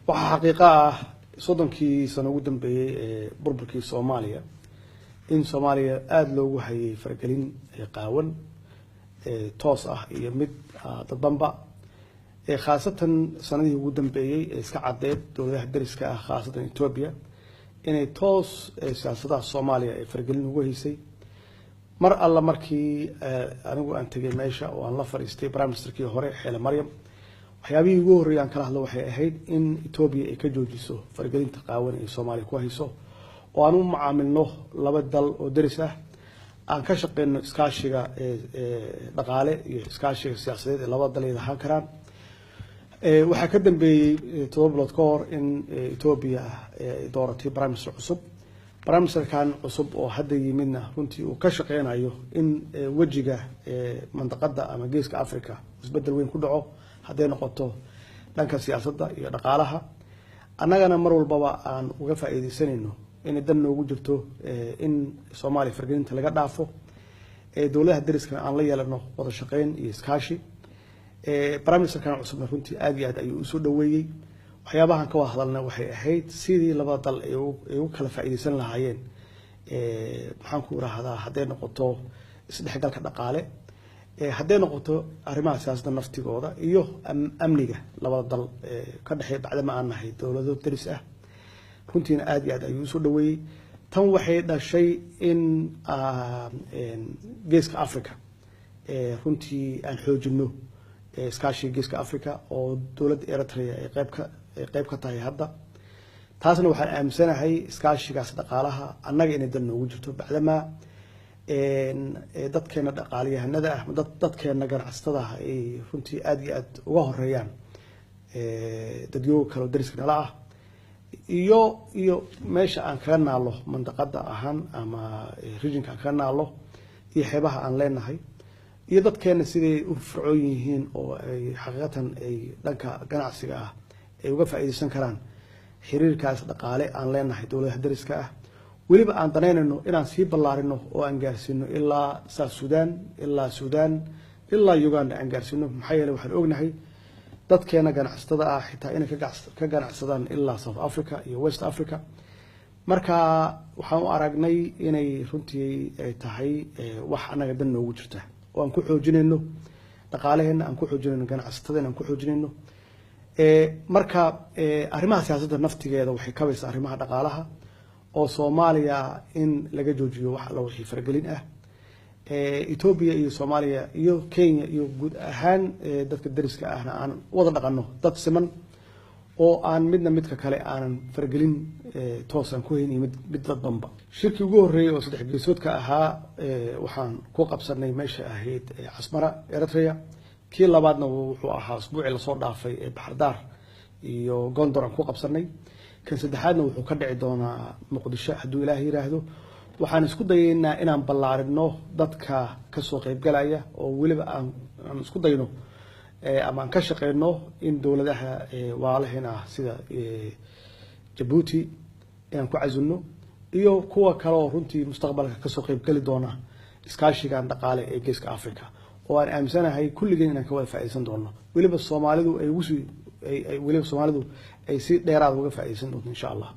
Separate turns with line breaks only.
waxa xaqiiqo ah soddonkii sano ugu dambeeyay burburkii Soomaaliya in Soomaaliya aad loogu hayay faragelin qaawan toos ah iyo mid dadbanba khaasatan sanadii ugu dambeeyay iska cadeed dowladaha dariska ah khaasatan Ethiopia inay toos siyaasadda Soomaaliya ay faragelin ugu haysay mar alla markii anigu aan tagay meesha oo aan la fariistay prime ministerkii hore Xeele Maryam waxyaabihii ugu horreeyay aan kala hadlo waxay ahayd in Ethiopia ay ka joojiso faragelinta qaawan ee Soomaaliya ku hayso oo aan u macaamilno laba dal oo daris ah aan ka shaqeyno iskaashiga dhaqaale iyo iskaashiga siyaasadeed ee laba dal ay lahaan karaan waxa ka dambeeyay 7 bilood ka hor in Ethiopia ay dooratay prime minister cusub prime minister kan cusub oo hadda yimidna runtii uu ka shaqeynayo in wajiga mandaqada ama geeska Afrika isbedel weyn ku dhaco haday noqoto dhanka siyaasadda iyo dhaqaalaha annagana mar walba aan uga faa'iideysanayno in dan noogu jirto in Soomaaliya fargelinta laga dhaafo dawladaha dariska aan la yeelano wada shaqeyn iyo iskaashi prime minister kan cusub runtii aad iyo aad ayuu u soo dhaweeyay waxyaabahan ka wada hadalna waxay ahayd sidii laba dal ay u kala faa'iideysan lahaayeen maxaan ku raahdaa haday noqoto isdhexgalka dhaqaale haday noqoto arrimaha siyaasadda naftigooda iyo amniga labada dal ka dhaxay bacdama aan nahay dawlado daris ah runtiina aad iyo aad ayuu soo dhaweeyay tan waxay dhashay in geeska Afrika runtii aan xoojino iskaashiga geeska Afrika oo dawladda Eritrea ay qayb ka tahay hadda taasna waxaan aaminsanahay iskaashigaas dhaqaalaha annaga inay dal noogu jirto bacdama dadkeena dhaqaaliyahanada ah dadkeena ganacsatada ay runtii aad iyo aad uga horeeyaan dadyo kale dariska nala ah iyo meesha aan kaga naalo mandaqada ahaan ama regionka aan kaga naalo iyo xeebaha aan leenahay iyo dadkeena sidii u fircoon yihiin oo ay xaqiiqatan ay dhanka ganacsiga ah ay uga faa'iideysan karaan xiriirkaas dhaqaale aan leenahay dawladaha dariska ah weliba aan daneynayno inaan sii ballaarino oo aan gaarsiino ilaa South Sudan ilaa Uganda aan gaarsiino maxay yeelay waxaan ognahay dadkeena ganacsatada ah xitaa inay ka ganacsadaan ilaa South Africa iyo West Africa marka waxaan u aragnay inay runtii ay tahay wax anaga dan noogu jirta oo aan ku xoojinayno dhaqaalaheena aan ku xoojinayno ganacsatada aan ku xoojinayno marka arrimaha siyaasadda naftigeeda waxay ka baysaa arrimaha dhaqaalaha oo Soomaaliya in laga joojiyo wax la wixii faragelin ah Ethiopia iyo Soomaaliya iyo Kenya iyo guud ahaan dadka dariska ahna aan wada dhaqano dad siman oo aan midka kale aan faragelin toosan ku hayn mid dadbanba shirkii ugu horeeyay oo saddex geesoodka ahaa waxaan ku qabsanay meesha ahayd Asmara Eritrea kii labaadna wuxuu ahaa usbuucii la soo dhaafay Baxardaar iyo Gondor aan ku qabsanay kan saddexaadna wuxuu ka dhici doonaa Muqdisho hadduu Ilaahay yiraahdo waxaan isku dayeynaa inaan ballaarino dadka ka soo qayb galaya oo waliba aan isku dayno ama aan ka shaqeyno in dawladaha waalaheena sida Djibouti aan ku cazulno iyo kuwa kale oo runtii mustaqbalka ka soo qayb gali doona iskaashiga dhaqaale ee geeska Afrika oo aan aaminsanahay kulligeen inaan ka wada faa'iideysan doono waliba Soomaalidu ay si dheeraad uga faa'iideysan doonto insha Allah